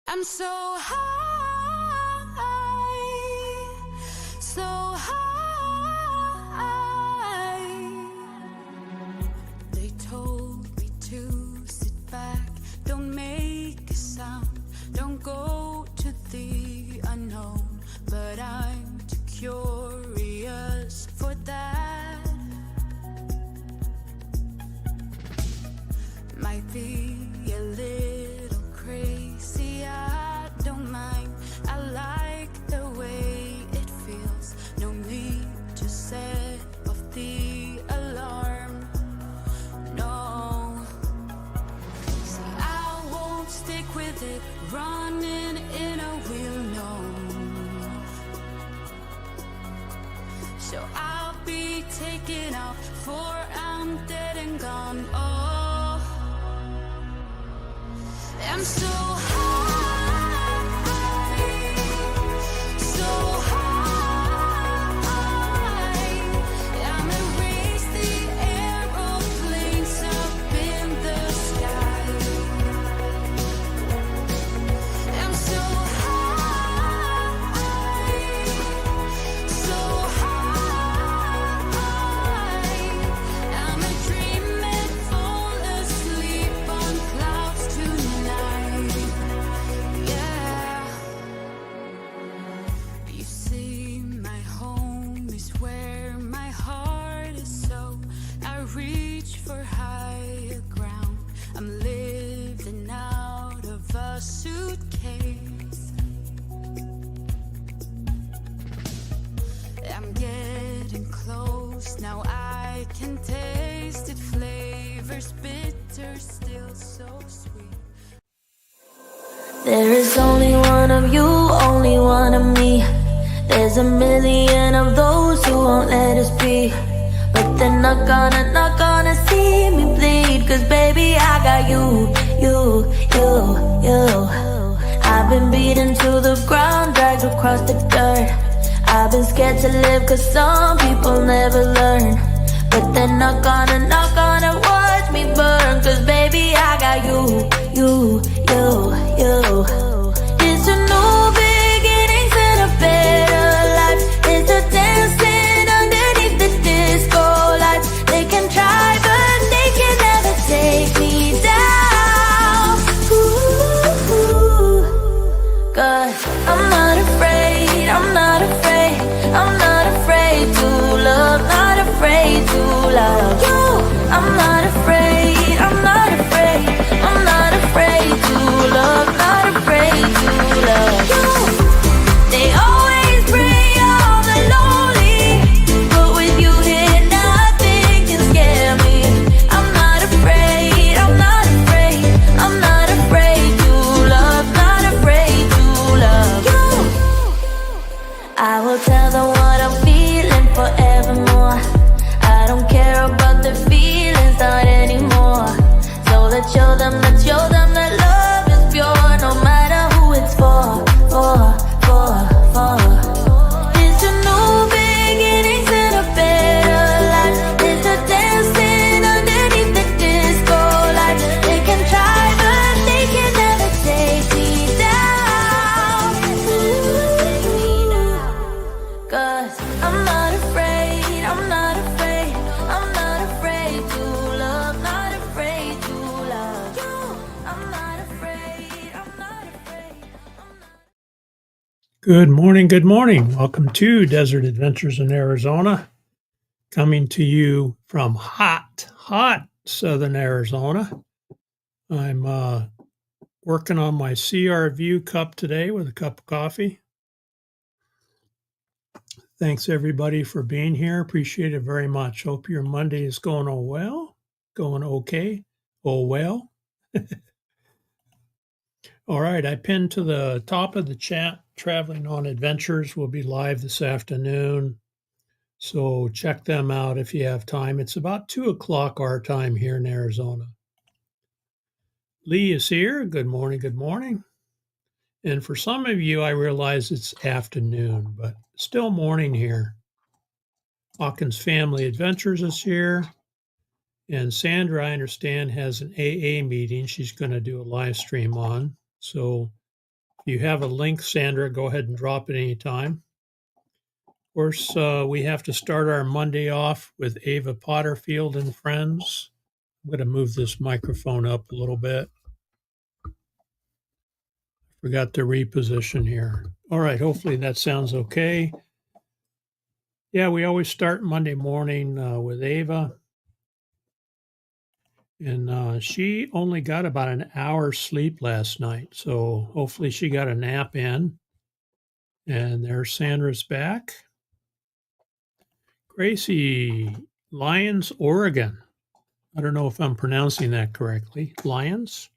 I'm so high, so high. They told me to sit back, don't make a sound, don't go to the unknown. But I'm too curious for that. Might be a little crazy, I don't mind. I like the way it feels. No need to set off the alarm. No, see, I won't stick with it, running in a wheel, no. So I'll be taking off, for I'm dead and gone. Oh, I'm so high, so high. I'ma raise the aeroplanes up in the sky. I'm so high, so high. I'ma dream and fall asleep on clouds tonight. Yeah. You see, my home is where my heart is, so I reach for higher ground. I'm living out of a suitcase. I'm getting close, now I can taste it. Flavors bitter, still so sweet. There is only one of you, only one of me. There's a million of those who won't let us be. But they're not gonna see me bleed. Cause baby, I got you. I've been beaten to the ground, dragged across the dirt. I've been scared to live cause some people never learn. But they're not gonna watch me burn. Cause baby, I got you. It's a new beginnings and a better life. It's a dancing underneath the disco lights. They can try but they can never take me down. Cause I'm not afraid, I'm not afraid, I'm not afraid to love, not afraid to love you. I'm not afraid, I'm not afraid, I'm not afraid to love, not afraid to love you. They always bring all the lonely, but with you here nothing can scare me. I'm not afraid, I'm not afraid, I'm not afraid to love, not afraid to love you. I will tell them what I'm feeling forevermore. I don't care about their feelings, not anymore. So let's show them that love is pure, no matter who it's for. It's a new beginnings and a better life. It's a dancing underneath the disco lights. They can try but they can never take me down. Cause I'm not afraid, I'm not afraid, I'm not afraid to love, not afraid to love you. I'm not afraid, I'm not afraid, I'm not. Good morning. Good morning. Welcome to Desert Adventures in Arizona, coming to you from hot southern Arizona. I'm working on my CRView cup today with a cup of coffee. Thanks everybody for being here. Appreciate it very much. Hope your Monday is going well, going okay. Oh well. All right, I pinned to the top of the chat, Traveling on Adventures will be live this afternoon. So check them out if you have time. It's about 2 o'clock our time here in Arizona. Lee is here. Good morning. Good morning. And for some of you, I realize it's afternoon, but still morning here. Hawkins Family Adventures is here. And Sandra, I understand, has an AA meeting she's going to do a live stream on. So If you have a link, Sandra, go ahead and drop it anytime. Of course, we have to start our Monday off with Ava Potterfield and friends. I'm going to move this microphone up a little bit. Forgot to reposition here. All right, hopefully that sounds okay. Yeah, we always start Monday morning with Ava. And she only got about an hour's sleep last night. So hopefully she got a nap in. And there's Sandra's back. Gracie, Lyons, Oregon. I don't know if I'm pronouncing that correctly. Lyons?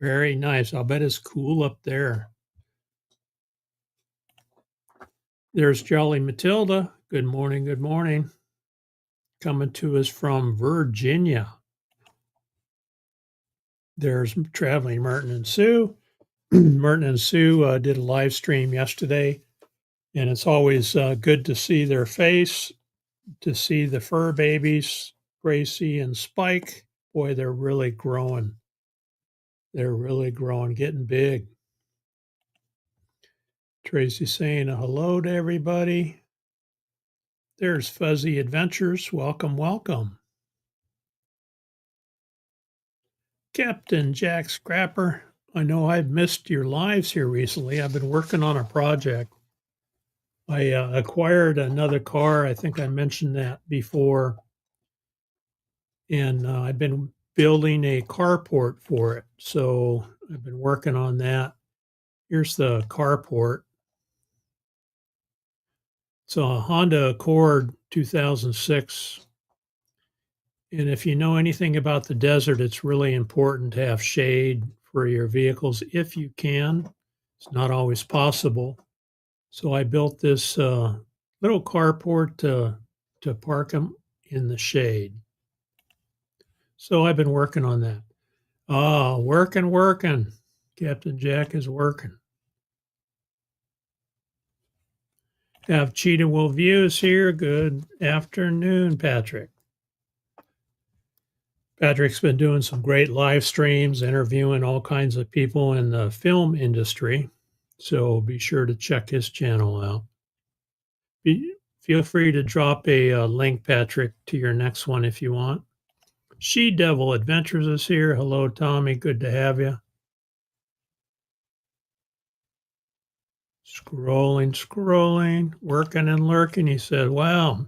Very nice. I'll bet it's cool up there. There's Jolly Matilda. Good morning. Good morning. Coming to us from Virginia. There's Traveling Merton and Sue. Merton and Sue did a live stream yesterday, and it's always good to see their face, to see the fur babies, Gracie and Spike. Boy, they're really growing. They're really growing, getting big. Tracy saying a hello to everybody. There's Fuzzy Adventures. Welcome, welcome. Captain Jack Scrapper. I know I've missed your lives here recently. I've been working on a project. I acquired another car. I think I mentioned that before. And I've been building a carport for it. So I've been working on that. Here's the carport. It's a Honda Accord 2006. And if you know anything about the desert, it's really important to have shade for your vehicles if you can. It's not always possible. So I built this little carport to park them in the shade. So I've been working on that. Working. Captain Jack is working. Have Cheetah Will Views here. Good afternoon, Patrick. Patrick's been doing some great live streams, interviewing all kinds of people in the film industry. So be sure to check his channel out. Feel free to drop a link, Patrick, to your next one if you want. She Devil Adventures is here. Hello, Tommy. Good to have you. Scrolling, working and lurking. He said, wow,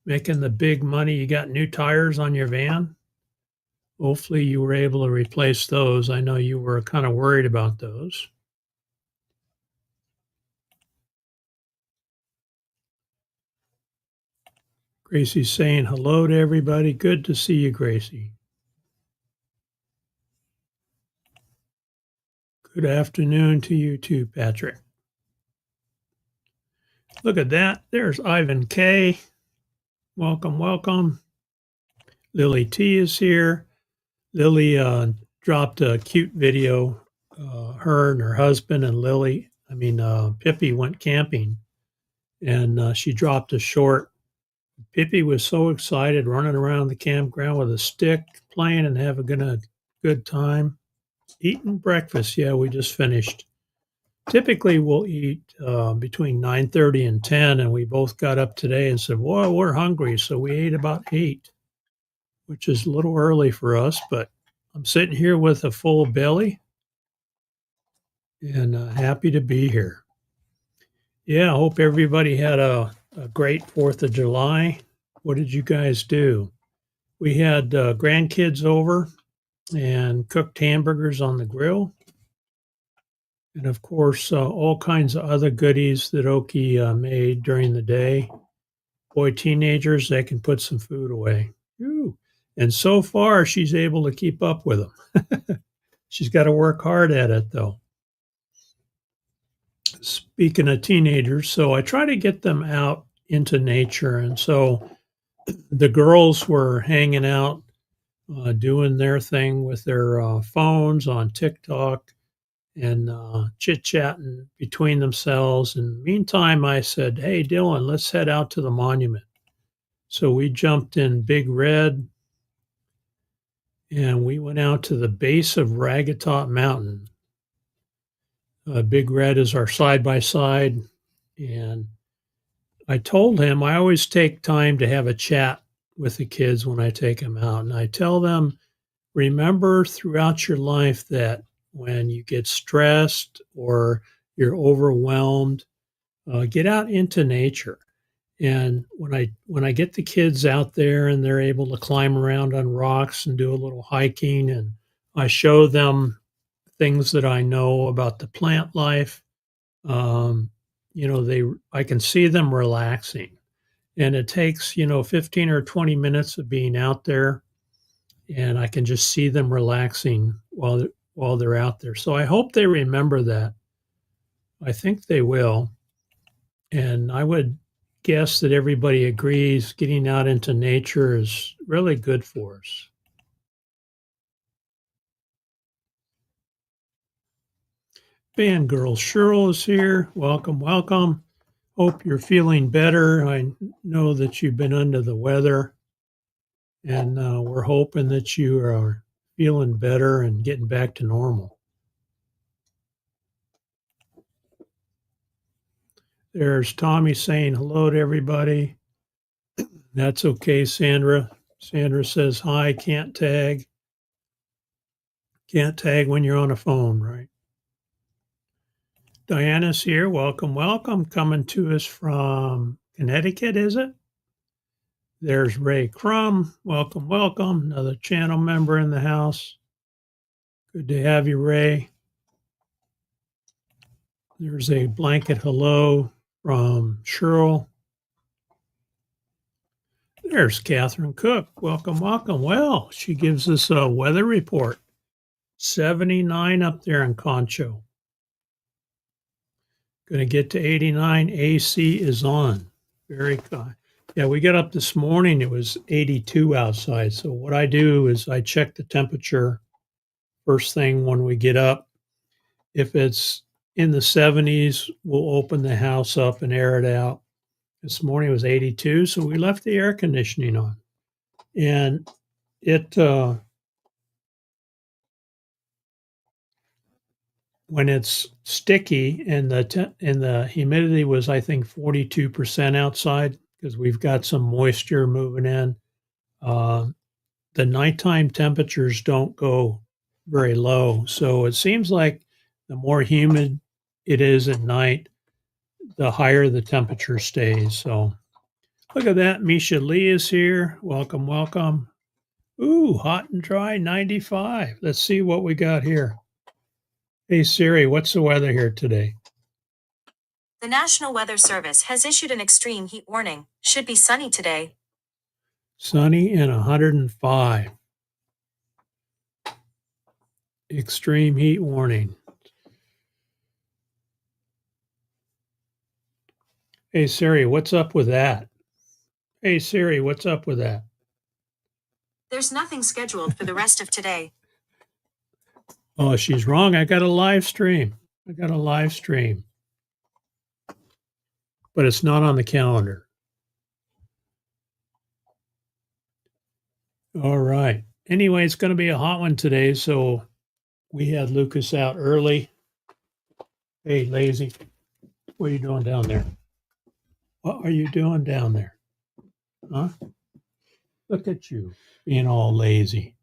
making the big money. You got new tires on your van? Hopefully you were able to replace those. I know you were kind of worried about those. Gracie's saying hello to everybody. Good to see you, Gracie. Good afternoon to you too, Patrick. Look at that. There's Ivan K. Welcome, welcome. Lily T is here. Lily dropped a cute video. Her and her husband and Pippi went camping, and she dropped a short. Pippi was so excited, running around the campground with a stick, playing and having a good time. Eating breakfast. Yeah, we just finished. Typically, we'll eat between 9:30 and 10, and we both got up today and said, "Well, we're hungry," so we ate about 8, which is a little early for us, but I'm sitting here with a full belly and happy to be here. Yeah, I hope everybody had a great 4th of July. What did you guys do? We had grandkids over and cooked hamburgers on the grill. And of course, all kinds of other goodies that Oki made during the day. Boy, teenagers, they can put some food away. Ooh. And so far, she's able to keep up with them. She's got to work hard at it, though. Speaking of teenagers, so I try to get them out into nature. And so the girls were hanging out, doing their thing with their phones on TikTok and chit-chatting between themselves. And meantime, I said, hey, Dylan, let's head out to the monument. So we jumped in Big Red, and we went out to the base of Ragatop Mountain. Big Red is our side-by-side. And I told him I always take time to have a chat with the kids when I take them out. And I tell them, remember throughout your life that when you get stressed or you're overwhelmed, get out into nature. And when I get the kids out there and they're able to climb around on rocks and do a little hiking, and I show them things that I know about the plant life, um, I can see them relaxing. And it takes 15 or 20 minutes of being out there, and I can just see them relaxing while they're out there. So I hope they remember that. I think they will. And I would guess that everybody agrees getting out into nature is really good for us. Fangirl Cheryl is here. Welcome, welcome. Hope you're feeling better. I know that you've been under the weather, and we're hoping that you are feeling better and getting back to normal. There's Tommy saying hello to everybody. That's okay, Sandra. Sandra says hi, can't tag. Can't tag when you're on a phone, right? Diana's here. Welcome, welcome. Coming to us from Connecticut, is it? There's Ray Crum. Welcome, welcome. Another channel member in the house. Good to have you, Ray. There's a blanket hello from Cheryl. There's Catherine Cook. Welcome, welcome. Well, she gives us a weather report. 79 up there in Concho. Going to get to 89. AC is on. Very good. Yeah, we got up this morning. It was 82 outside. So what I do is I check the temperature first thing when we get up. If it's in the 70s, we'll open the house up and air it out. This morning it was 82, so we left the air conditioning on. And it when it's sticky and the humidity was, I think, 42% outside because we've got some moisture moving in. The nighttime temperatures don't go very low, so it seems like the more humid it is at night, the higher the temperature stays. So look at that. Misha Lee is here. Welcome, welcome. Ooh, hot and dry, 95. Let's see what we got here. Hey Siri, what's the weather here today? The National Weather Service has issued an extreme heat warning. Should be sunny today. Sunny and 105. Extreme heat warning. Hey Siri, what's up with that? Hey Siri, what's up with that? There's nothing scheduled for the rest of today. Oh, she's wrong. I got a live stream. But it's not on the calendar. All right. Anyway, it's going to be a hot one today, so we had Lucas out early. Hey, lazy. What are you doing down there? What are you doing down there? Huh? Look at you being all lazy.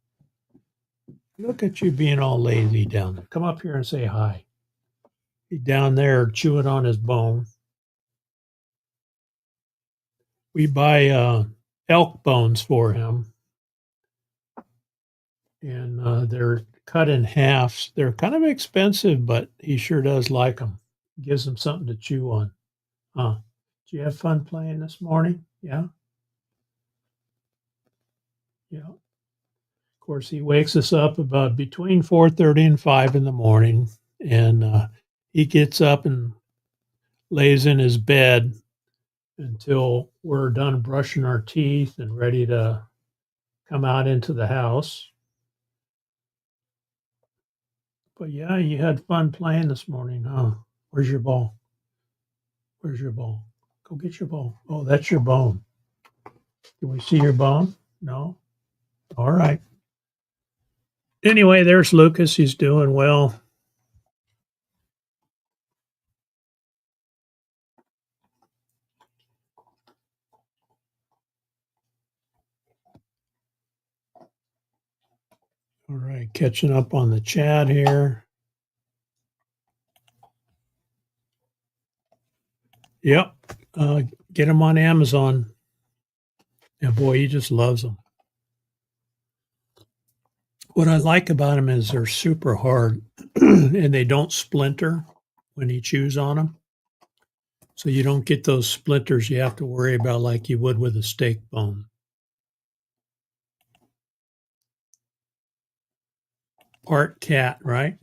Look at you being all lazy down there. Come up here and say hi. He's down there chewing on his bone. We buy elk bones for him. And they're cut in halves. They're kind of expensive, but he sure does like them. Gives him something to chew on. Huh? Did you have fun playing this morning? Yeah? Yeah. Of course, he wakes us up about between 4:30 and 5 in the morning, and he gets up and lays in his bed until we're done brushing our teeth and ready to come out into the house. But yeah, you had fun playing this morning, huh? Where's your ball? Where's your ball? Go get your ball. Oh, that's your bone. Can we see your bone? No? All right. Anyway, there's Lucas. He's doing well. All right, catching up on the chat here. Yep, get them on Amazon. And boy, he just loves them. What I like about them is they're super hard and they don't splinter when you chews on them. So you don't get those splinters you have to worry about like you would with a steak bone. Part cat, right?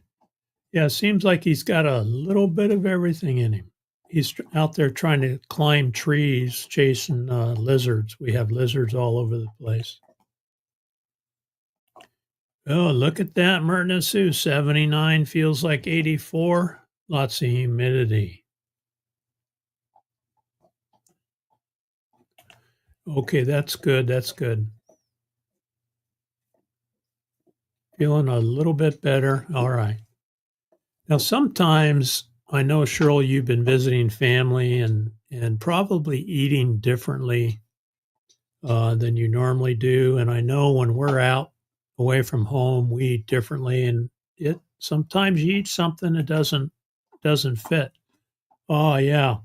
Yeah, it seems like he's got a little bit of everything in him. He's out there trying to climb trees, chasing lizards. We have lizards all over the place. Oh, look at that, Merton and Sue. 79 feels like 84. Lots of humidity. Okay, that's good. That's good. Feeling a little bit better. All right. Now, sometimes I know, Cheryl, you've been visiting family and probably eating differently than you normally do. And I know when we're out away from home, we eat differently. And it sometimes you eat something that doesn't fit. Oh yeah,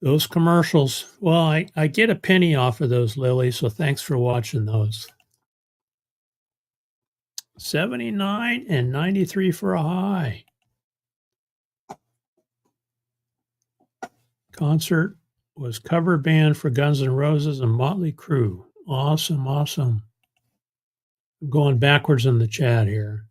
those commercials. Well, I get a penny off of those, Lily. So thanks for watching those. 79 and 93 for a high. Concert was cover band for Guns N' Roses and Motley Crue. Awesome, awesome. I'm going backwards in the chat here.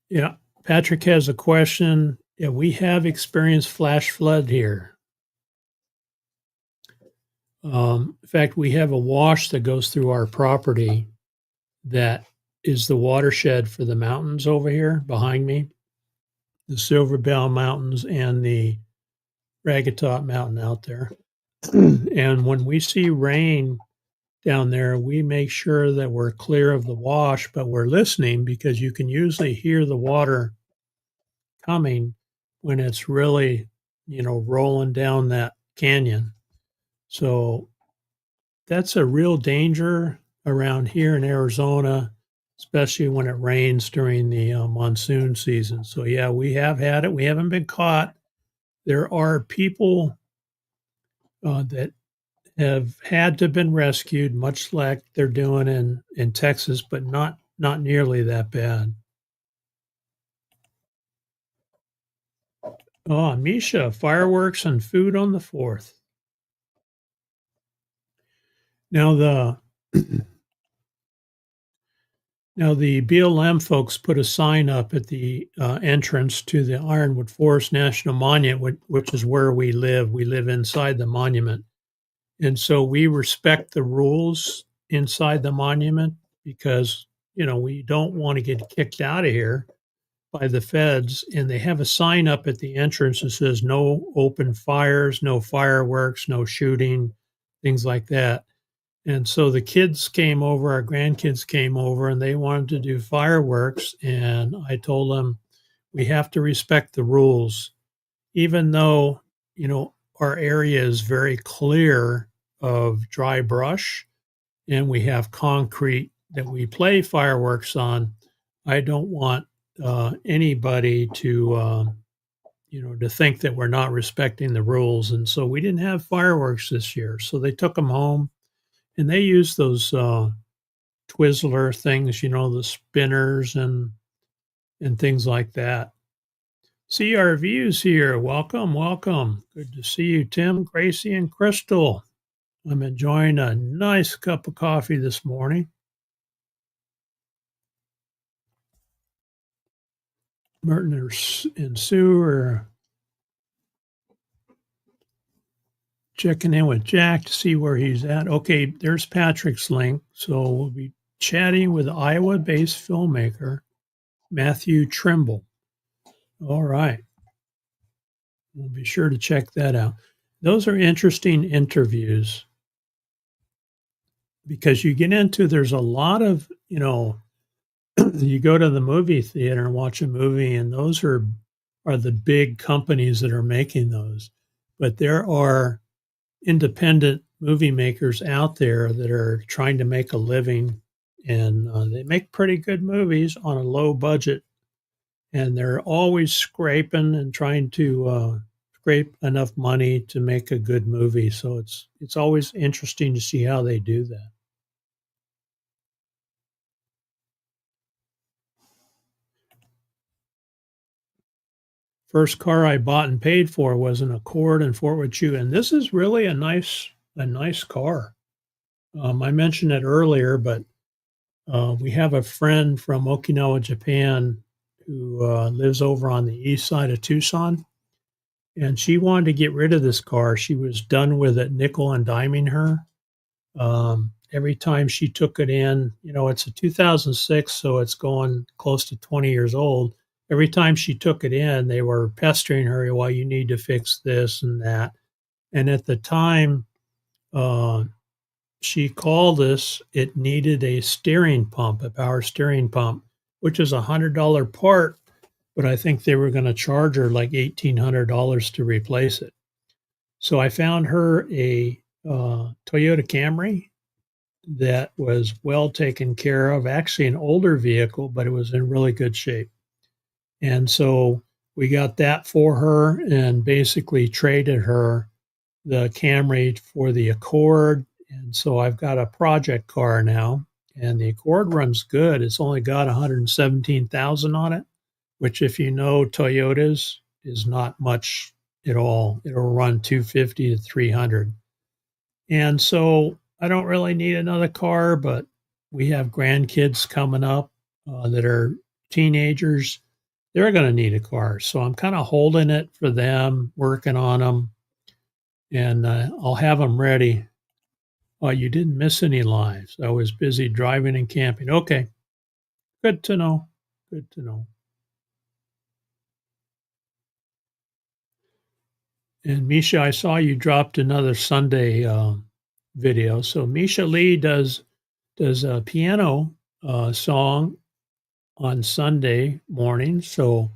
Yeah, Patrick has a question. Yeah, we have experienced flash flood here. In fact, we have a wash that goes through our property that is the watershed for the mountains over here behind me, the Silver Bell Mountains and the Ragged Top Mountain out there. And when we see rain down there, we make sure that we're clear of the wash, but we're listening because you can usually hear the water coming when it's really, rolling down that canyon. So that's a real danger around here in Arizona, especially when it rains during the monsoon season. So yeah, we have had it. We haven't been caught. There are people that have had to have been rescued, much like they're doing in Texas, but not nearly that bad. Oh, Misha, fireworks and food on the 4th. Now the BLM folks put a sign up at the entrance to the Ironwood Forest National Monument, which is where we live. We live inside the monument. And so we respect the rules inside the monument because, we don't want to get kicked out of here by the feds. And they have a sign up at the entrance that says no open fires, no fireworks, no shooting, things like that. And so the kids came over, our grandkids came over, and they wanted to do fireworks. And I told them, we have to respect the rules, even though, our area is very clear of dry brush and we have concrete that we play fireworks on. I don't want anybody to, to think that we're not respecting the rules. And so we didn't have fireworks this year. So they took them home. And they use those Twizzler things, the spinners and things like that. CRV's here. Welcome, welcome. Good to see you, Tim, Gracie, and Crystal. I'm enjoying a nice cup of coffee this morning. Merton and Sue are checking in with Jack to see where he's at. Okay, there's Patrick's link. So we'll be chatting with Iowa-based filmmaker Matthew Trimble. All right. We'll be sure to check that out. Those are interesting interviews because you get into, there's a lot of, you go to the movie theater and watch a movie, and those are the big companies that are making those. But there are independent movie makers out there that are trying to make a living, and they make pretty good movies on a low budget, and they're always scraping and trying to scrape enough money to make a good movie. So it's always interesting to see how they do that. First car I bought and paid for was an Accord in Fort Huachu, and this is really a nice car. I mentioned it earlier, but we have a friend from Okinawa, Japan, who lives over on the east side of Tucson, and she wanted to get rid of this car. She was done with it nickel and diming her. Every time she took it in, it's a 2006, so it's going close to 20 years old. Every time she took it in, they were pestering her, well, you need to fix this and that. And at the time, uh, she called us, it needed a steering pump, a power steering pump, which is $100 part, but I think they were going to charge her like $1,800 to replace it. So I found her a Toyota Camry that was well taken care of, actually an older vehicle, but it was in really good shape. And so we got that for her and basically traded her the Camry for the Accord. And so I've got a project car now, and the Accord runs good. It's only got 117,000 on it, which, if you know Toyotas, is not much at all. It'll run 250 to 300. And so I don't really need another car, but we have grandkids coming up that are teenagers. They're going to need a car. So I'm kind of holding it for them, working on them, and I'll have them ready. Oh, you didn't miss any lives. I was busy driving and camping. Okay. Good to know. Good to know. And Misha, I saw you dropped another Sunday video. So Misha Lee does a piano song on Sunday morning. So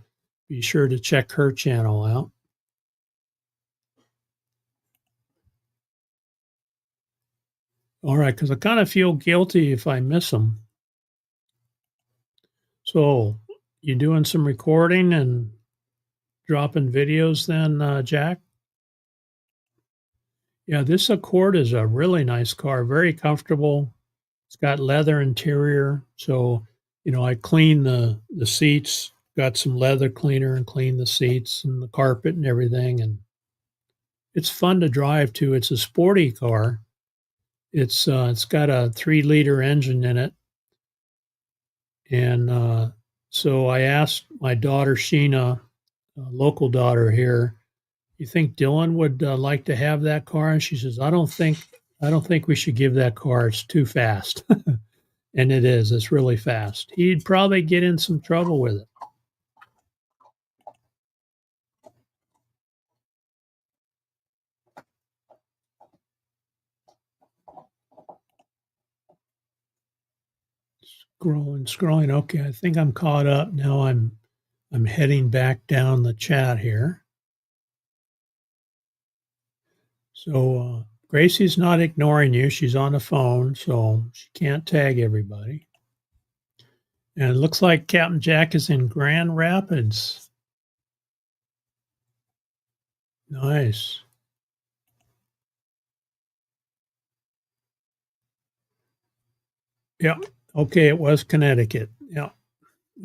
be sure to check her channel out. All right, because I kind of feel guilty if I miss them. So you doing some recording and dropping videos then, Jack? Yeah, this Accord is a really nice car, very comfortable. It's got leather interior, so I clean the seats, got some leather cleaner and clean the seats and the carpet and everything, and it's fun to drive too. It's a sporty car. It's got a 3-liter engine in it, and so I asked my daughter Sheena, a local daughter here, you think Dylan would like to have that car? And she says, I don't think we should give that car. It's too fast. And it is. It's really fast. He'd probably get in some trouble with it. Scrolling. Okay, I think I'm caught up. Now I'm heading back down the chat here. So Gracie's not ignoring you. She's on the phone, so she can't tag everybody. And it looks like Captain Jack is in Grand Rapids. Nice. Yeah. Okay, it was Connecticut. Yeah.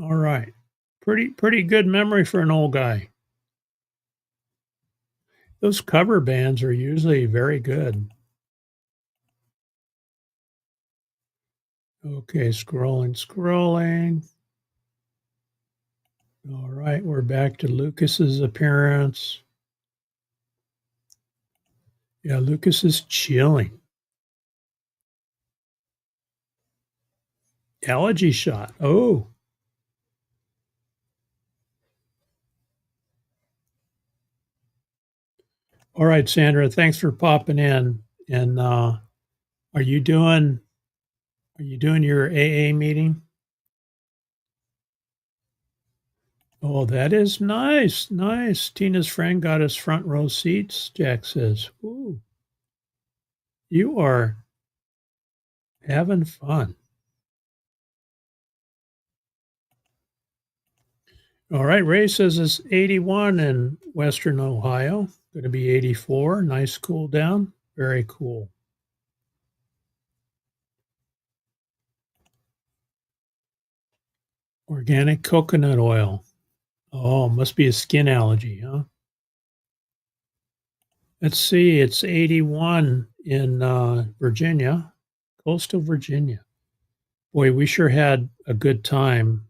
All right. Pretty good memory for an old guy. Those cover bands are usually very good. Okay, scrolling. All right, we're back to Lucas's appearance. Yeah, Lucas is chilling. Allergy shot. Oh. All right, Sandra, thanks for popping in. And are you doing your AA meeting? Oh, that is nice. Nice. Tina's friend got us front row seats, Jack says. Ooh. You are having fun. All right, Ray says it's 81 in Western Ohio. Going to be 84. Nice cool down. Very cool. Organic coconut oil. Oh, must be a skin allergy, huh? Let's see. It's 81 in Virginia, coastal Virginia. Boy, we sure had a good time.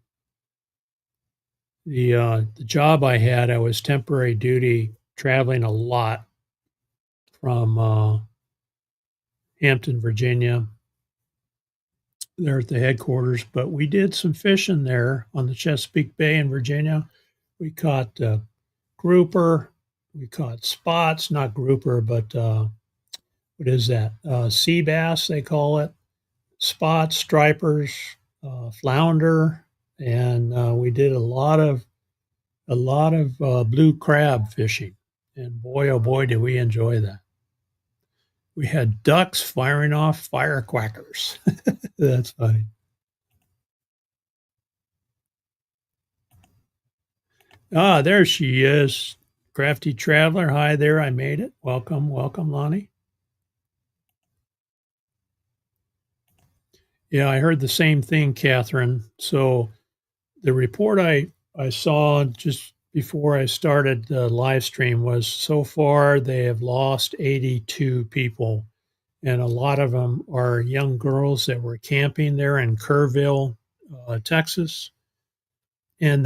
The job I had, I was temporary duty, traveling a lot from Hampton, Virginia, there at the headquarters. But we did some fishing there on the Chesapeake Bay in Virginia. We caught grouper, we caught spots, not grouper, but what is that? Sea bass, they call it. Spots, stripers, flounder, and we did a lot of blue crab fishing. And boy, oh boy, did we enjoy that. We had ducks firing off firecrackers. That's funny. Ah, there she is. Crafty Traveler. Hi there. I made it. Welcome, welcome, Lonnie. Yeah, I heard the same thing, Catherine. So the report I saw just before I started the live stream was so far they have lost 82 people. And a lot of them are young girls that were camping there in Kerrville, Texas. And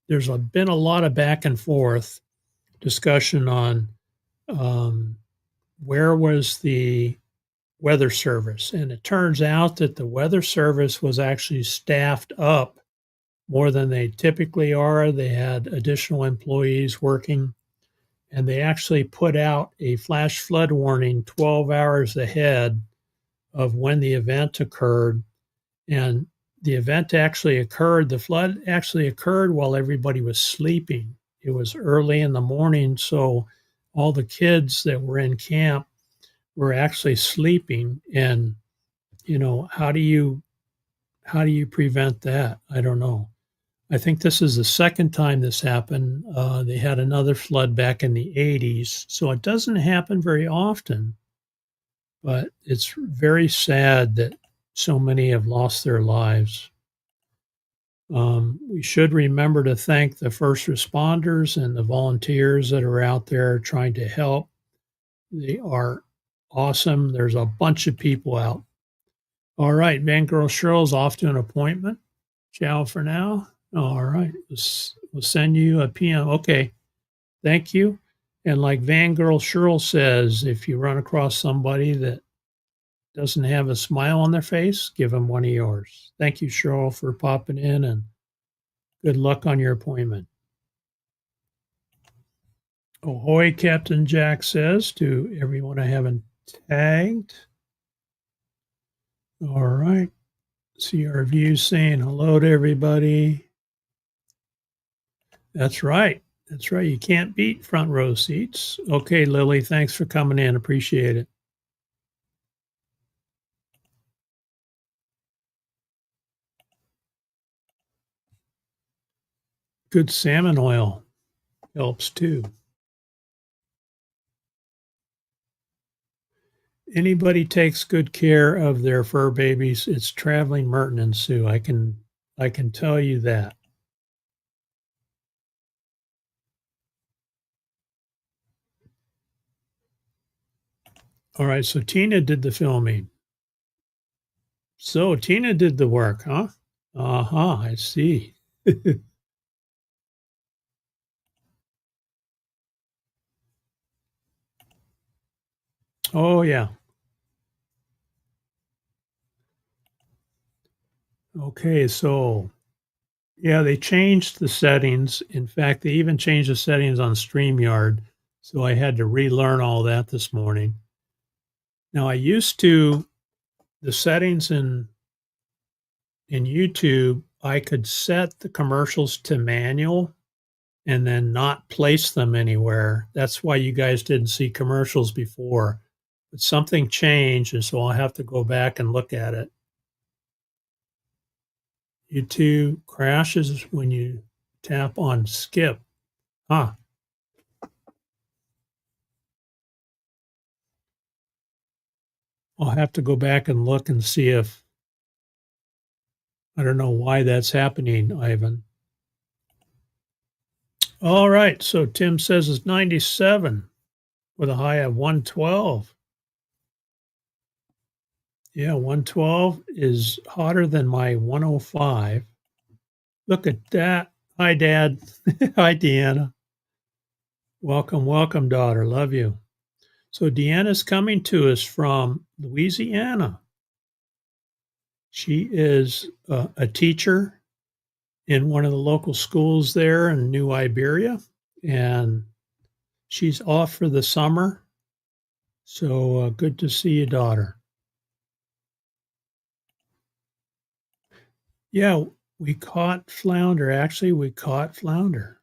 there's been a lot of back and forth discussion on where was the weather service. And it turns out that the weather service was actually staffed up more than they typically are. They had additional employees working, and they actually put out a flash flood warning 12 hours ahead of when the event occurred. And the event actually occurred, the flood actually occurred while everybody was sleeping. It was early in the morning, so all the kids that were in camp were actually sleeping. And how do you prevent that? I don't know. I think this is the second time this happened. They had another flood back in the 80s, so it doesn't happen very often. But it's very sad that so many have lost their lives. We should remember to thank the first responders and the volunteers that are out there trying to help. They are awesome. There's a bunch of people out. All right, Van Girl Cheryl's off to an appointment. Ciao for now. All right, we'll send you a PM. Okay, thank you. And like Van Girl Cheryl says, if you run across somebody that doesn't have a smile on their face, give them one of yours. Thank you, Cheryl, for popping in, and good luck on your appointment. Ahoy, Captain Jack says to everyone I haven't tagged. All right. See our views saying hello to everybody. That's right. That's right. You can't beat front row seats. Okay, Lily, thanks for coming in. Appreciate it. Good salmon oil helps too. Anybody takes good care of their fur babies, it's traveling Merton and Sue. I can tell you that. All right, so Tina did the filming. So Tina did the work, huh? Uh-huh, I see. Oh, yeah. Okay, so yeah, they changed the settings. In fact, they even changed the settings on StreamYard. So I had to relearn all that this morning. Now, the settings in YouTube, I could set the commercials to manual and then not place them anywhere. That's why you guys didn't see commercials before. but something changed, and so I'll have to go back and look at it. YouTube crashes when you tap on skip. Huh. I'll have to go back and look and see if I don't know why that's happening, Ivan. All right, so Tim says it's 97 with a high of 112. Yeah, 112 is hotter than my 105. Look at that. Hi, Dad. Hi, Deanna. Welcome, welcome, daughter. Love you. So Deanna's coming to us from Louisiana. She is a teacher in one of the local schools there in New Iberia, and she's off for the summer. So good to see you, daughter. Yeah, we caught flounder. Actually, we caught flounder.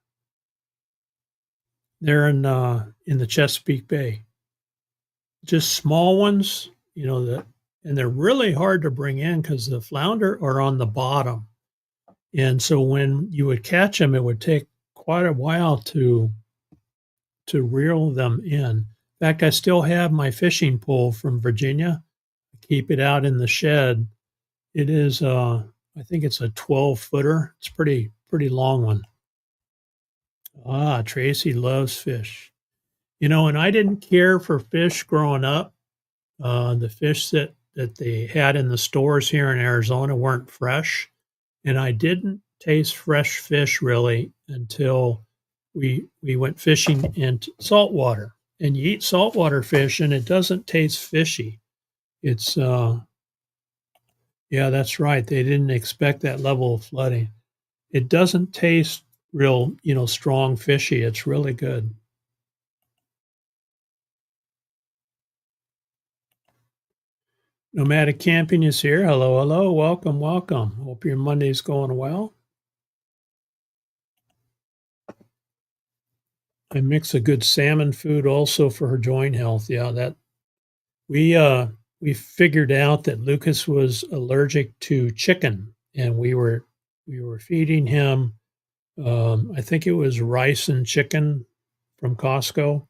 They're in the Chesapeake Bay. Just small ones, and they're really hard to bring in because the flounder are on the bottom. And so when you would catch them, it would take quite a while to reel them in. In fact, I still have my fishing pole from Virginia. I keep it out in the shed. It is, I think it's a 12-footer. It's pretty long one. Ah, Tracy loves fish. And I didn't care for fish growing up. The fish that they had in the stores here in Arizona weren't fresh. And I didn't taste fresh fish really until we went fishing in saltwater. And you eat saltwater fish and it doesn't taste fishy. It's, yeah, that's right. They didn't expect that level of flooding. It doesn't taste real, strong fishy. It's really good. Nomadic Camping is here. Hello, hello. Welcome, welcome. Hope your Monday's going well. I mix a good salmon food also for her joint health. Yeah, that we figured out that Lucas was allergic to chicken, and we were feeding him. I think it was rice and chicken from Costco,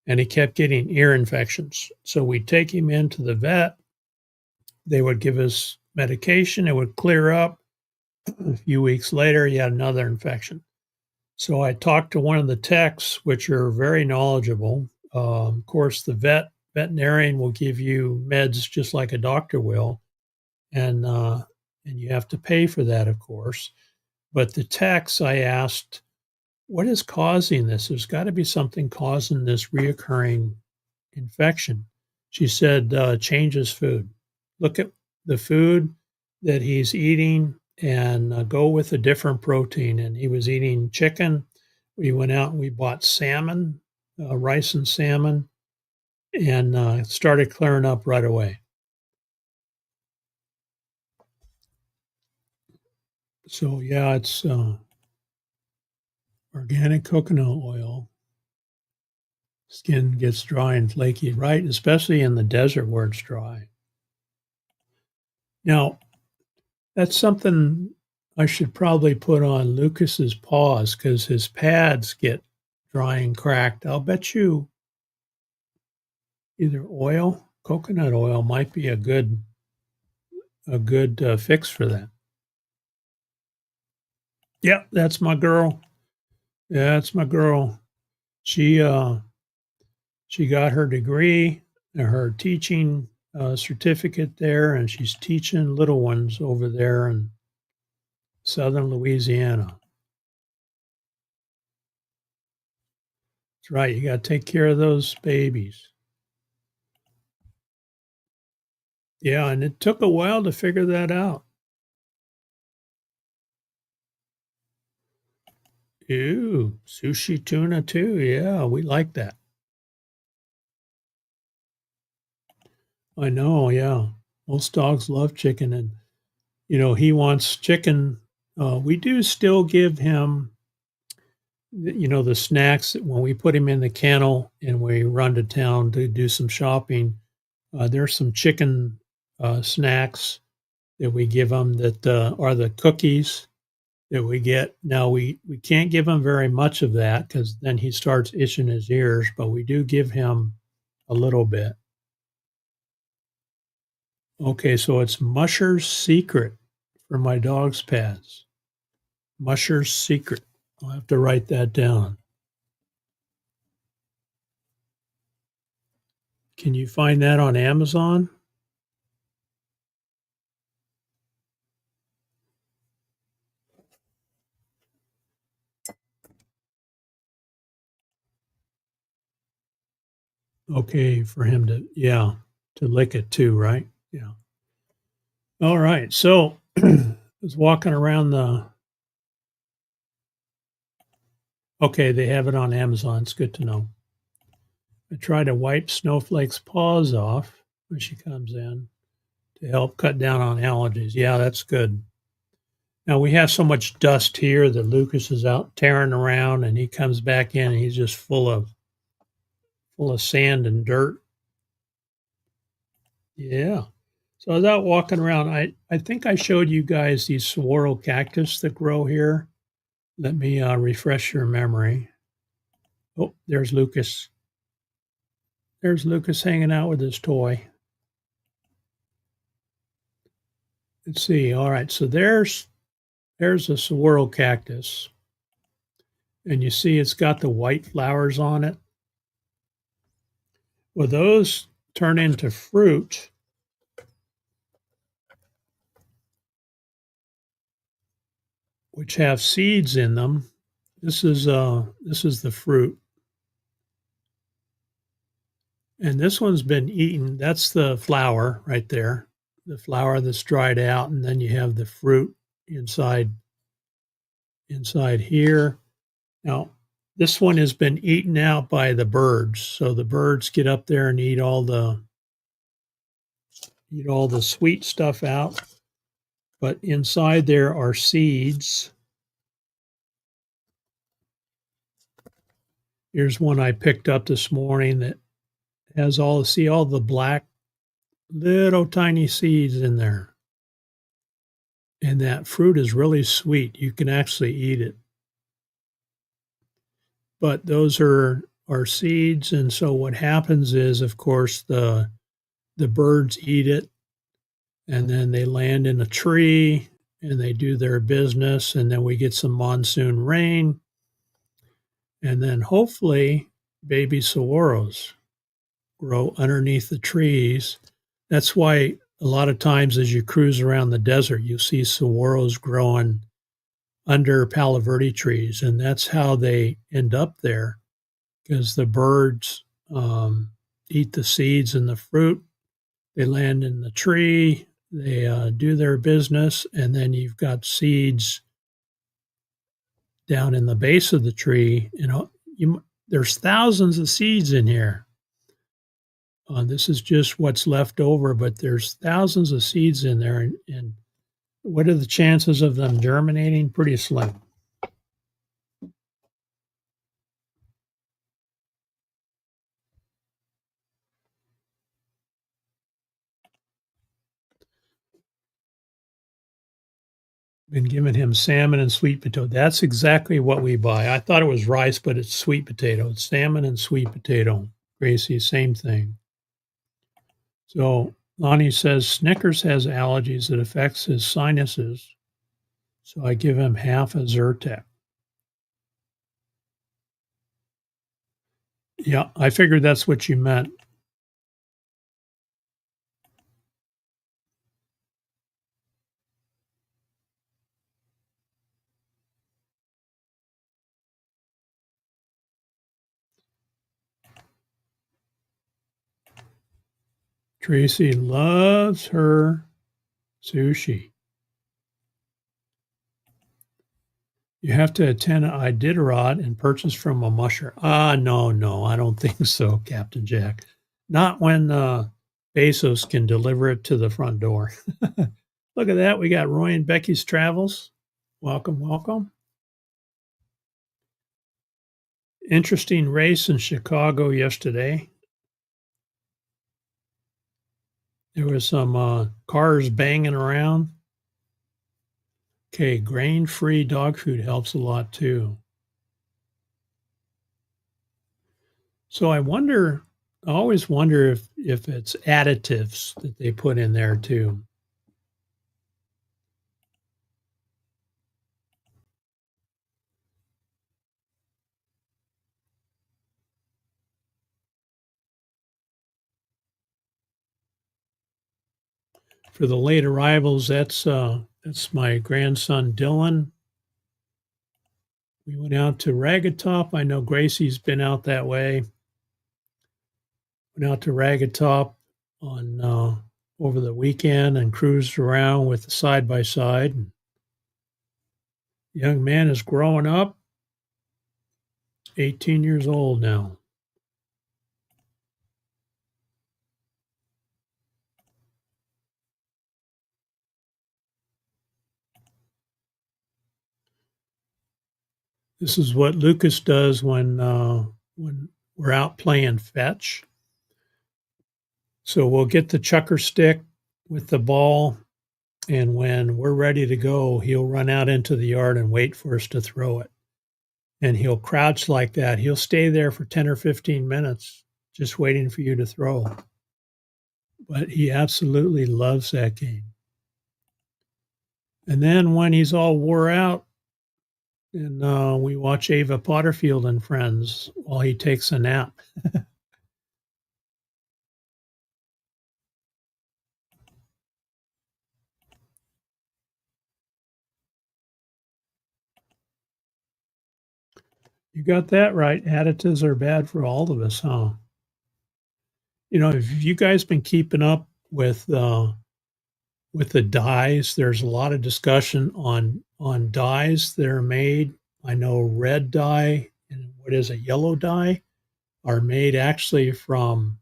and he kept getting ear infections. So we'd take him into the vet. They would give us medication. It would clear up. A few weeks later, he had another infection. So I talked to one of the techs, which are very knowledgeable. Of course, the veterinarian will give you meds just like a doctor will, and you have to pay for that, of course. But the techs, I asked, what is causing this? There's got to be something causing this reoccurring infection. She said, change his food. Look at the food that he's eating and go with a different protein. And he was eating chicken. We went out and we bought salmon, rice and salmon, and it started clearing up right away. So yeah, it's organic coconut oil. Skin gets dry and flaky, right? Especially in the desert where it's dry. Now, that's something I should probably put on Lucas's paws because his pads get dry and cracked. I'll bet you either coconut oil might be a good fix for that. Yep, that's my girl. Yeah, that's my girl. She got her degree, her teaching certificate there, and she's teaching little ones over there in southern Louisiana. That's right. You got to take care of those babies. Yeah, and it took a while to figure that out. Ew, sushi tuna too. Yeah, we like that. I know, yeah. Most dogs love chicken, and he wants chicken. We do still give him, the snacks when we put him in the kennel and we run to town to do some shopping. There's some chicken snacks that we give them that are the cookies that we get. Now, we can't give him very much of that because then he starts itching his ears, but we do give him a little bit. Okay, so it's Musher's Secret for my dog's pads. Musher's Secret. I'll have to write that down. Can you find that on Amazon? Okay, for him to, yeah, to lick it too, right? Yeah. All right. So I was walking around okay, they have it on Amazon. It's good to know. I try to wipe Snowflake's paws off when she comes in to help cut down on allergies. Yeah, that's good. Now we have so much dust here that Lucas is out tearing around and he comes back in and he's just full of sand and dirt. Yeah. So I was out walking around. I think I showed you guys these saguaro cactus that grow here. Let me refresh your memory. Oh, there's Lucas. There's Lucas hanging out with his toy. Let's see. All right. So there's a saguaro cactus. And you see it's got the white flowers on it. Well, those turn into fruit. Which have seeds in them. This is the fruit. And this one's been eaten. That's the flower right there. The flower that's dried out, and then you have the fruit inside here. Now, this one has been eaten out by the birds. So the birds get up there and eat all the sweet stuff out. But inside there are seeds. Here's one I picked up this morning that has all the black little tiny seeds in there. And that fruit is really sweet. You can actually eat it. But those are seeds, and so what happens is, of course, the birds eat it, and then they land in a tree, and they do their business, and then we get some monsoon rain, and then hopefully baby saguaros grow underneath the trees. That's why a lot of times as you cruise around the desert, you see saguaros growing under Palo Verde trees, and that's how they end up there, because the birds eat the seeds and the fruit. They land in the tree, they do their business, and then you've got seeds down in the base of the tree. There's thousands of seeds in here. This is just what's left over, but there's thousands of seeds in there, and what are the chances of them germinating? Pretty slim. Been giving him salmon and sweet potato. That's exactly what we buy. I thought it was rice, but it's sweet potato. It's salmon and sweet potato. Gracie, same thing. So Lonnie says Snickers has allergies that affects his sinuses. So I give him half a Zyrtec. Yeah, I figured that's what you meant. Tracy loves her sushi. You have to attend an Iditarod and purchase from a musher. No, I don't think so, Captain Jack. Not when Bezos can deliver it to the front door. Look at that. We got Roy and Becky's Travels. Welcome, welcome. Interesting race in Chicago yesterday. There was some cars banging around. Okay, grain-free dog food helps a lot too. So I always wonder if it's additives that they put in there too. For the late arrivals, that's my grandson Dylan. We went out to Ragged Top. I know Gracie's been out that way. Went out to Ragged Top on over the weekend and cruised around with the side by side. The young man is growing up, 18 years old now. This is what Lucas does when we're out playing fetch. So we'll get the chucker stick with the ball, and when we're ready to go, he'll run out into the yard and wait for us to throw it. And he'll crouch like that. He'll stay there for 10 or 15 minutes just waiting for you to throw. But he absolutely loves that game. And then when he's all wore out, and we watch Ava Potterfield and Friends while he takes a nap. You got that right. Additives are bad for all of us, huh? You know, if you guys been keeping up with the dyes, there's a lot of discussion on dyes that are made. I know red dye and what is a yellow dye are made actually from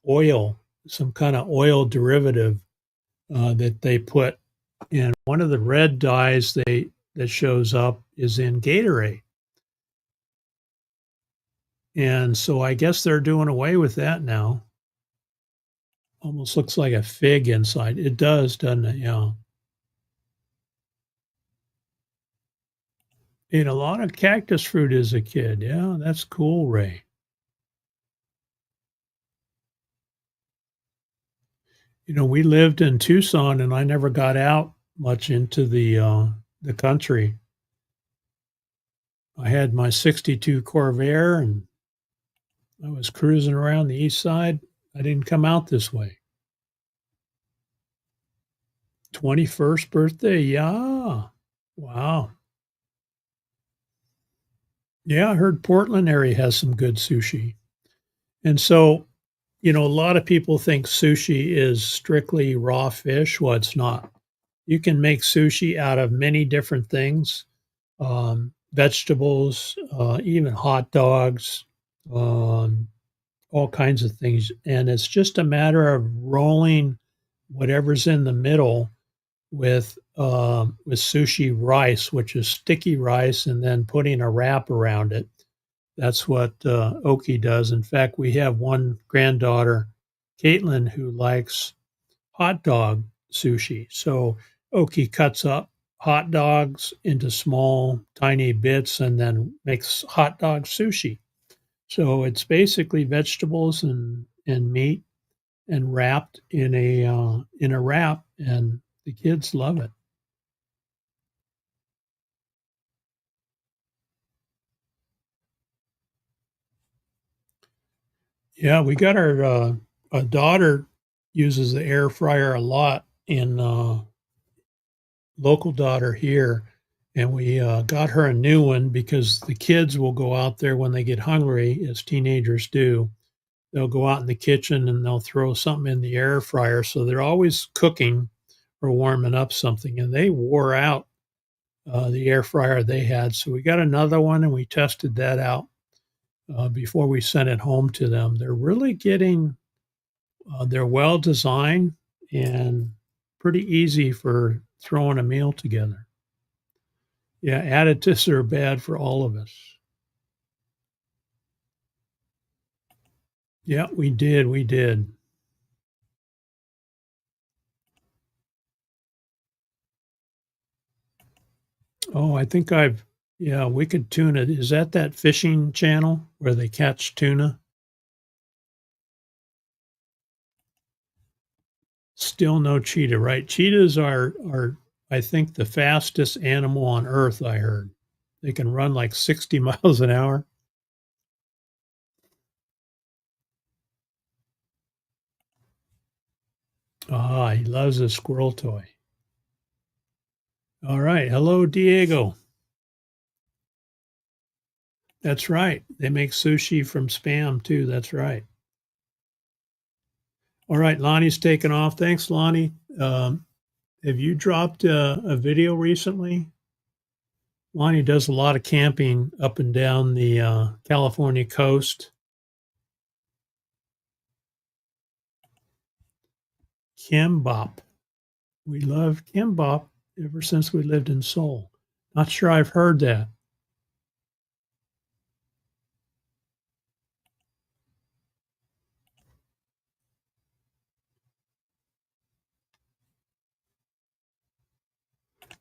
oil, some kind of oil derivative that they put in. One of the red dyes that shows up is in Gatorade. And so I guess they're doing away with that now. Almost looks like a fig inside. It does, doesn't it? Yeah. Ate a lot of cactus fruit as a kid. Yeah, that's cool, Ray. You know, we lived in Tucson and I never got out much into the country. I had my 62 Corvair and I was cruising around the east side. I didn't come out this way. 21st birthday. Yeah. Wow. Yeah, I heard Portland area has some good sushi. And so, you know, a lot of people think sushi is strictly raw fish. Well, it's not. You can make sushi out of many different things, vegetables, even hot dogs, um, all kinds of things. And it's just a matter of rolling whatever's in the middle with sushi rice, which is sticky rice, and then putting a wrap around it. That's what Oki does. In fact, we have one granddaughter, Caitlin, who likes hot dog sushi. So Oki cuts up hot dogs into small, tiny bits and then makes hot dog sushi. So it's basically vegetables and meat and wrapped in a wrap, and the kids love it. Yeah, we got our daughter uses the air fryer a lot in local daughter here, and we got her a new one because the kids will go out there when they get hungry, as teenagers do. They'll go out in the kitchen and they'll throw something in the air fryer, so they're always cooking or warming up something, and they wore out the air fryer they had. So we got another one and we tested that out before we sent it home to them. They're really getting, they're well designed and pretty easy for throwing a meal together. Yeah, additives are bad for all of us. Yeah, we did. We did. Oh, I think yeah, Wicked Tuna. Is that fishing channel where they catch tuna? Still no cheetah, right? Cheetahs are I think the fastest animal on earth, I heard. They can run like 60 miles an hour. Ah, he loves a squirrel toy. All right. Hello, Diego. That's right. They make sushi from Spam too. That's right. All right. Lonnie's taken off. Thanks, Lonnie. Have you dropped a video recently? Lonnie does a lot of camping up and down the California coast. Kimbap. We love kimbap ever since we lived in Seoul. Not sure I've heard that.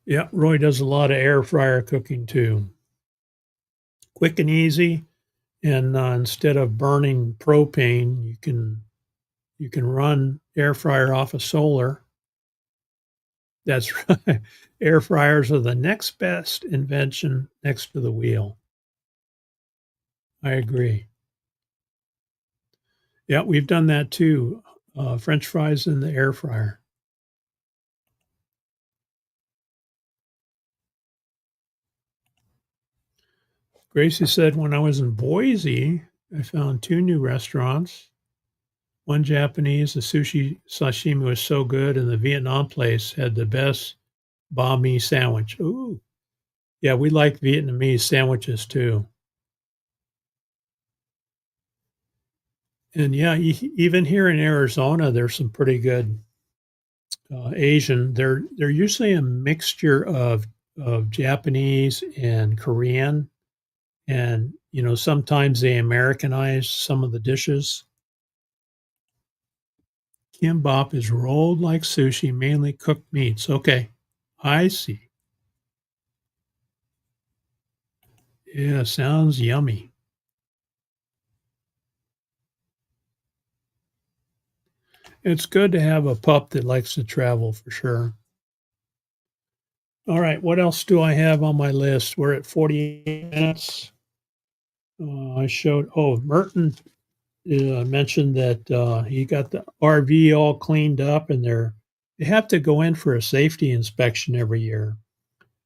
Yeah, Roy does a lot of air fryer cooking too. Quick and easy, and instead of burning propane, you can run air fryer off of solar. That's right. Air fryers are the next best invention next to the wheel. I agree. Yeah, we've done that too. French fries in the air fryer. Gracie said, when I was in Boise, I found 2 new restaurants. One Japanese, the sushi sashimi was so good, and the Vietnam place had the best banh mi sandwich. Ooh. Yeah, we like Vietnamese sandwiches too. And yeah, even here in Arizona, there's some pretty good Asian. They're usually a mixture of Japanese and Korean, and sometimes they Americanize some of the dishes. Kimbap is rolled like sushi, mainly cooked meats. Okay, I see. Yeah, sounds yummy. It's good to have a pup that likes to travel for sure. All right, what else do I have on my list? We're at 48 minutes. I showed, Merton mentioned that he got the RV all cleaned up, and they have to go in for a safety inspection every year,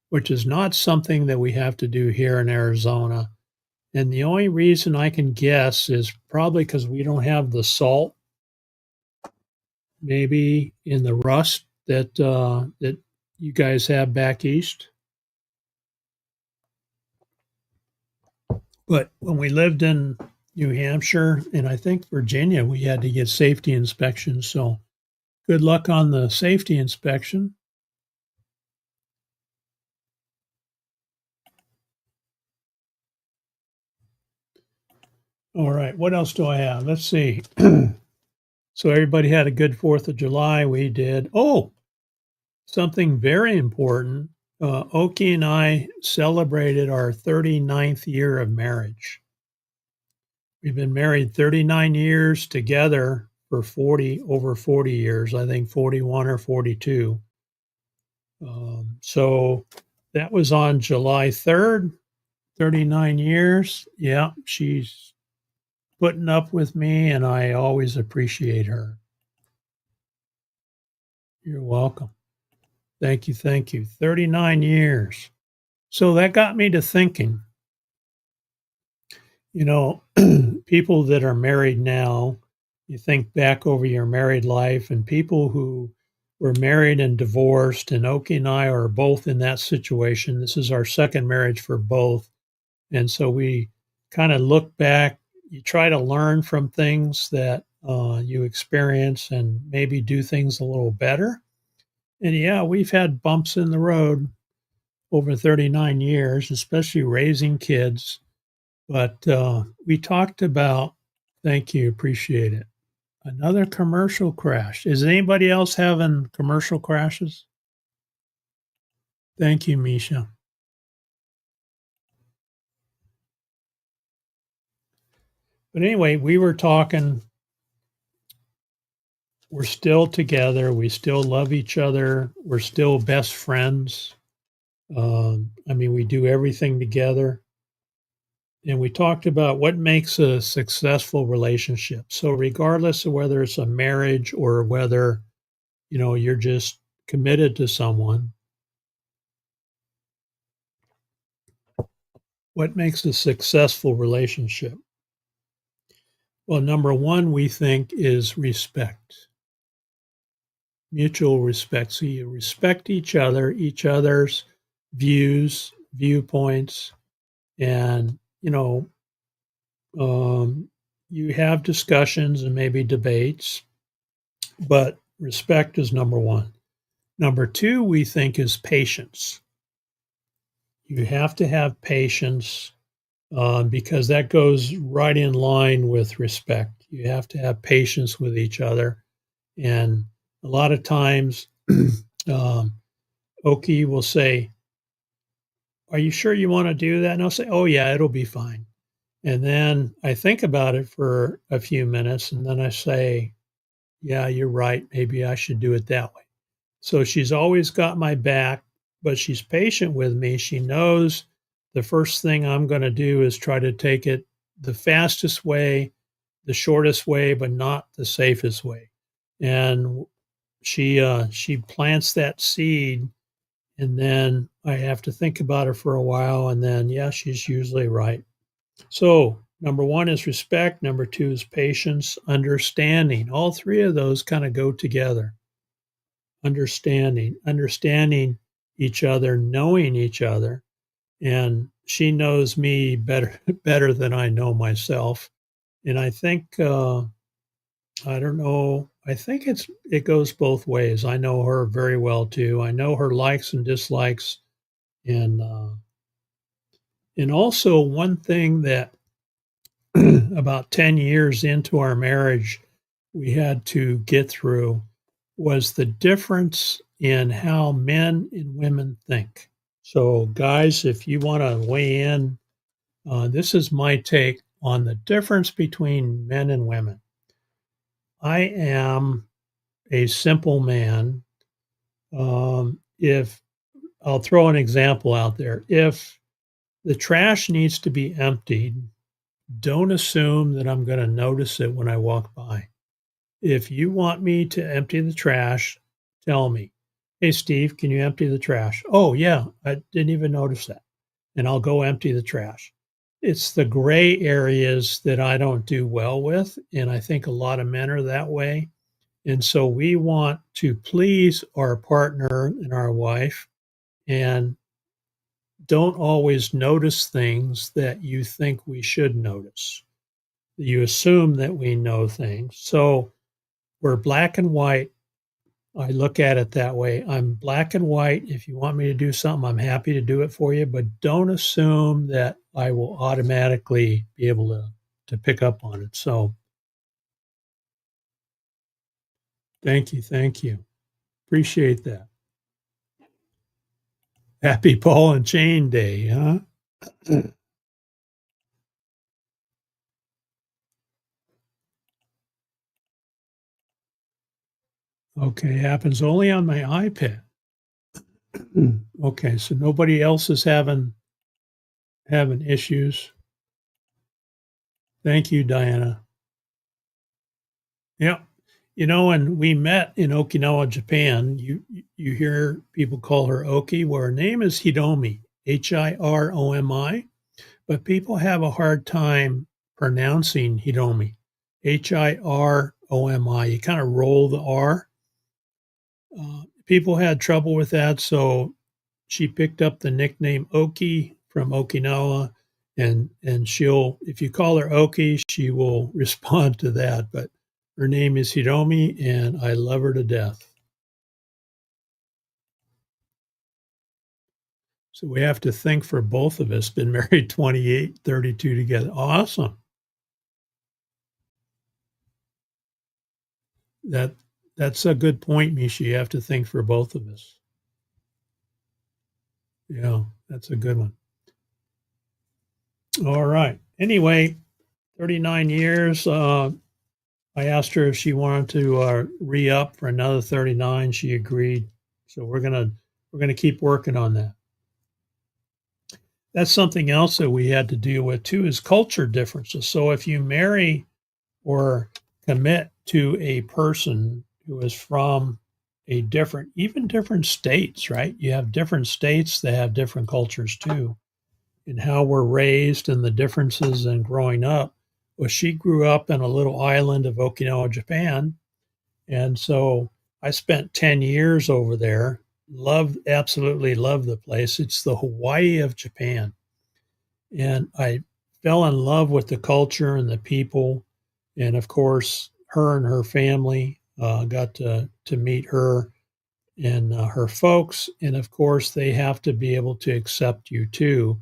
which is not something that we have to do here in Arizona. And the only reason I can guess is probably because we don't have the salt, maybe in the rust that you guys have back east. But when we lived in New Hampshire and I think Virginia, we had to get safety inspections. So good luck on the safety inspection. All right, what else do I have? Let's see. So everybody had a good 4th of July. We did. Oh, something very important. Oki and I celebrated our 39th year of marriage. We've been married 39 years together for over 40 years, I think 41 or 42. So that was on July 3rd, 39 years. Yeah, she's putting up with me, and I always appreciate her. You're welcome. Thank you. Thank you. 39 years. So that got me to thinking, people that are married now, you think back over your married life, and people who were married and divorced, and Oki and I are both in that situation. This is our second marriage for both. And so we kind of look back, you try to learn from things that you experience and maybe do things a little better. And yeah, we've had bumps in the road over 39 years, especially raising kids. But we talked about, thank you, appreciate it. Another commercial crash. Is anybody else having commercial crashes? Thank you, Misha. But anyway, we were talking. We're still together. We still love each other. We're still best friends. I mean, we do everything together. And we talked about what makes a successful relationship. So, regardless of whether it's a marriage or whether, you're just committed to someone, what makes a successful relationship? Well, number one, we think is respect, mutual respect. So, you respect each other, each other's views, viewpoints, and, you have discussions and maybe debates, but respect is number one. Number two, we think, is patience. You have to have patience because that goes right in line with respect. You have to have patience with each other. And a lot of times, Oki will say, "Are you sure you want to do that?" And I'll say, "Oh, yeah, it'll be fine." And then I think about it for a few minutes, and then I say, "Yeah, you're right. Maybe I should do it that way." So she's always got my back, but she's patient with me. She knows the first thing I'm going to do is try to take it the fastest way, the shortest way, but not the safest way. And she plants that seed, and then I have to think about it for a while, and then yeah, she's usually right. So, number one is respect. Number two is patience, understanding. All three of those kind of go together. Understanding each other, knowing each other. And she knows me better than I know myself. And I think, I don't know, I think it goes both ways. I know her very well too. I know her likes and dislikes. And also one thing that about 10 years into our marriage, we had to get through was the difference in how men and women think. So, guys, if you want to weigh in, this is my take on the difference between men and women. I am a simple man. If I'll throw an example out there, if the trash needs to be emptied, don't assume that I'm going to notice it when I walk by. If you want me to empty the trash, tell me, "Hey, Steve, can you empty the trash?" "Oh, yeah, I didn't even notice that." And I'll go empty the trash. It's the gray areas that I don't do well with. And I think a lot of men are that way. And so we want to please our partner and our wife and don't always notice things that you think we should notice. You assume that we know things. So we're black and white. I look at it that way. I'm black and white. If you want me to do something, I'm happy to do it for you, but don't assume that I will automatically be able to pick up on it. So thank you. Thank you. Appreciate that. Happy Ball and Chain Day, huh? Okay, happens only on my iPad. Okay, so nobody else is having issues. Thank you, Diana. Yeah. And we met in Okinawa, Japan. You hear people call her Oki. Well, her name is Hiromi, Hiromi, but people have a hard time pronouncing Hiromi, Hiromi. You kind of roll the R. People had trouble with that, so she picked up the nickname Oki from Okinawa, and she'll, if you call her Oki, she will respond to that. But her name is Hiromi, and I love her to death. So we have to think for both of us. Been married 28, 32 together. Awesome. That's a good point, Misha. You have to think for both of us. Yeah, that's a good one. All right. Anyway, 39 years. I asked her if she wanted to re-up for another 39. She agreed. So we're gonna keep working on that. That's something else that we had to deal with too, is culture differences. So if you marry or commit to a person who is from even different states, right? You have different states that have different cultures too, and how we're raised and the differences in growing up. Well, she grew up in a little island of Okinawa, Japan. And so I spent 10 years over there. Absolutely love the place. It's the Hawaii of Japan. And I fell in love with the culture and the people. And of course, her and her family, got to meet her and her folks. And of course, they have to be able to accept you too,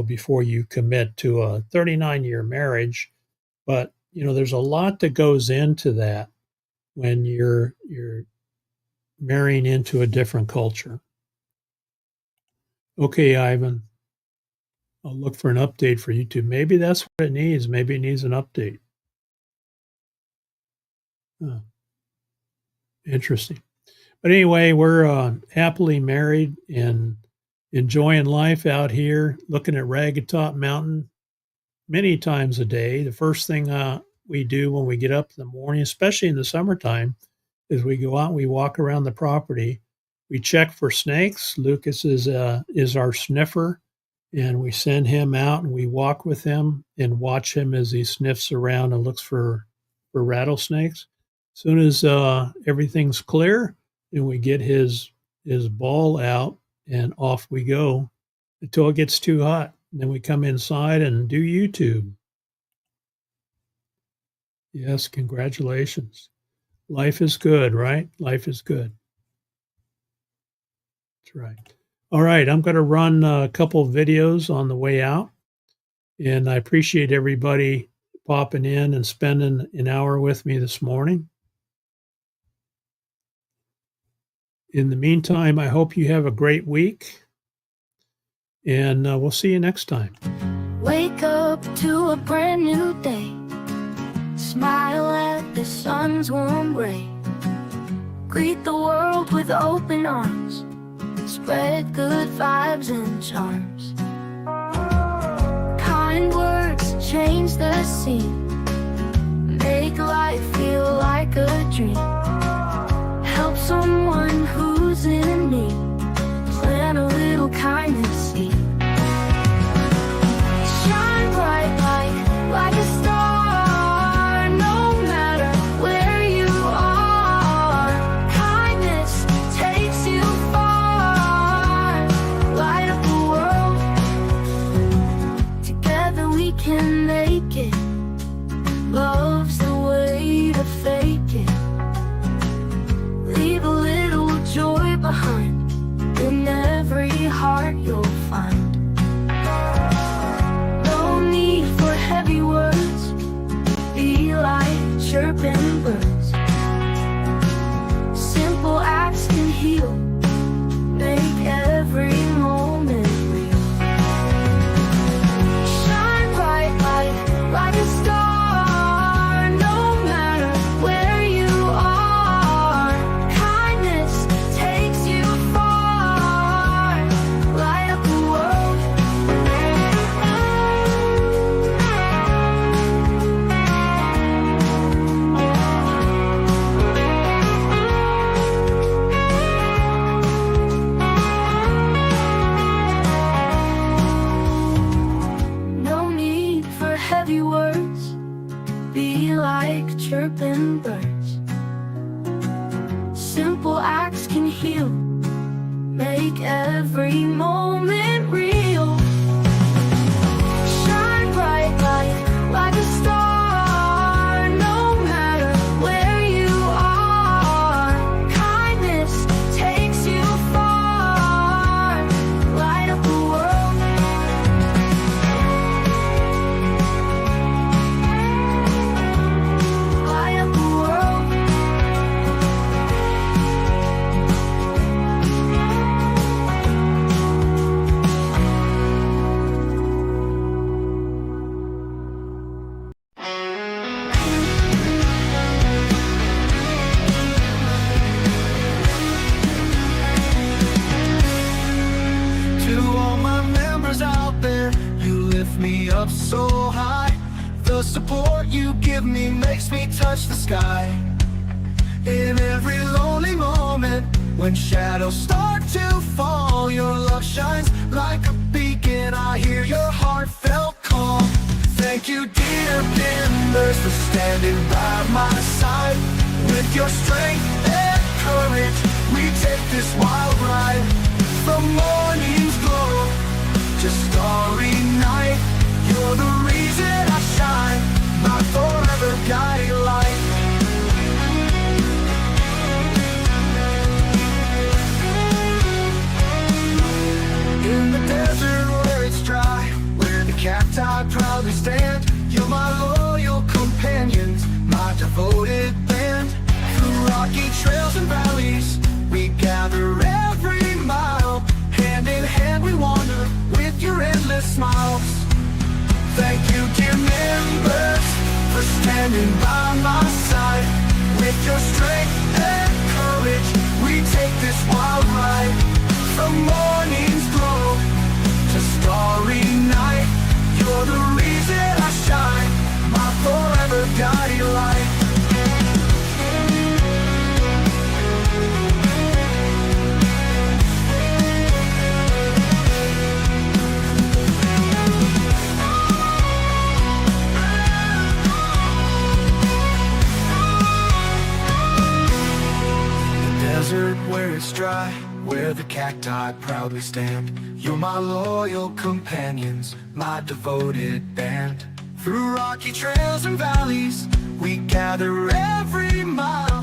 before you commit to a 39-year marriage. But, there's a lot that goes into that when you're marrying into a different culture. Okay, Ivan, I'll look for an update for YouTube. Maybe that's what it needs. Maybe it needs an update. Oh, interesting. But anyway, we're happily married and enjoying life out here, looking at Ragged Top Mountain many times a day. The first thing we do when we get up in the morning, especially in the summertime, is we go out and we walk around the property. We check for snakes. Lucas is our sniffer, and we send him out and we walk with him and watch him as he sniffs around and looks for rattlesnakes. As soon as everything's clear, then we get his ball out and off we go until it gets too hot. And then we come inside and do YouTube. Yes, congratulations. Life is good, right? Life is good. That's right. All right, I'm going to run a couple of videos on the way out. And I appreciate everybody popping in and spending an hour with me this morning. In the meantime, I hope you have a great week. And we'll see you next time. Wake up to a brand new day. Smile at the sun's warm ray. Greet the world with open arms. Spread good vibes and charms. Kind words change the scene. Make life feel like a dream. Help someone who's in need. Plant a little kindness seed. Shine bright like a star. No matter where you are, kindness takes you far. Light up the world. Together we can make it. Love's the way to fake it. Leave a little joy behind. In every heart you'll find. No need for heavy words. Be like chirping birds. Simple acts can heal. Make every moment real. Shine bright like a star. No matter where you are, kindness takes you far. Light up the world. No need for heavy words. Be like chirping birds. Simple acts can heal. Make every moment real. Shine bright like a star. No matter where you are, kindness takes you far. Light up the world. Light up the world. stars out there, you lift me up so high. The support you give me makes me touch the sky. In every lonely moment, when shadows start to fall, your love shines like a beacon. I hear your heartfelt call. Thank you, dear Timbers, for standing by my side. With your strength and courage, we take this wild ride. From morning's glow to starry night, you're the reason I shine, my forever guiding light. In the desert where it's dry, where the cacti proudly stand, you're my loyal companions, my devoted band. Through rocky trails and valleys, we gather every mile. Hand in hand we wander with your endless smiles. Thank you, dear members, for standing by my side. With your strength and courage, we take this wild ride. From morning's glow to starry night, you're the reason I shine, my forever guiding light. Desert where it's dry, where the cacti proudly stand, you're my loyal companions, my devoted band. Through rocky trails and valleys, we gather every mile.